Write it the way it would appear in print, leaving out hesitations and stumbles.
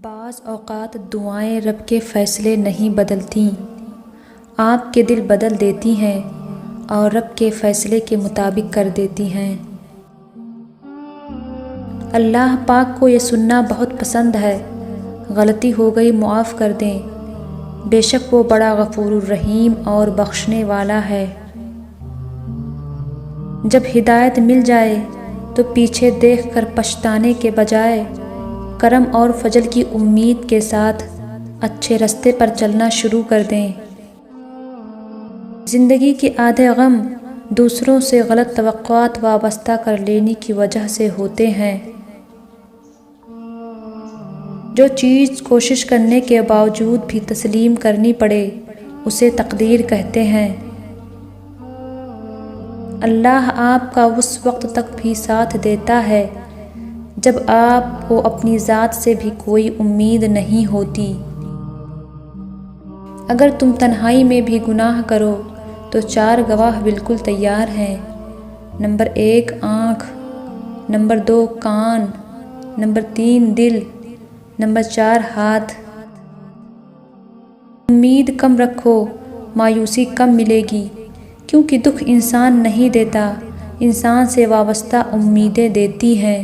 بعض اوقات دعائیں رب کے فیصلے نہیں بدلتیں، آپ کے دل بدل دیتی ہیں اور رب کے فیصلے کے مطابق کر دیتی ہیں۔ اللہ پاک کو یہ سننا بہت پسند ہے، غلطی ہو گئی معاف کر دیں، بے شک وہ بڑا غفور الرحیم اور بخشنے والا ہے۔ جب ہدایت مل جائے تو پیچھے دیکھ کر پچھتانے کے بجائے کرم اور فضل کی امید کے ساتھ اچھے راستے پر چلنا شروع کر دیں۔ زندگی کے آدھے غم دوسروں سے غلط توقعات وابستہ کر لینے کی وجہ سے ہوتے ہیں۔ جو چیز کوشش کرنے کے باوجود بھی تسلیم کرنی پڑے اسے تقدیر کہتے ہیں۔ اللہ آپ کا اس وقت تک بھی ساتھ دیتا ہے جب آپ کو اپنی ذات سے بھی کوئی امید نہیں ہوتی۔ اگر تم تنہائی میں بھی گناہ کرو تو 4 گواہ بالکل تیار ہیں۔ نمبر 1 آنکھ، نمبر 2 کان، نمبر 3 دل، نمبر 4 ہاتھ۔ امید کم رکھو، مایوسی کم ملے گی، کیونکہ دکھ انسان نہیں دیتا، انسان سے وابستہ امیدیں دیتی ہیں۔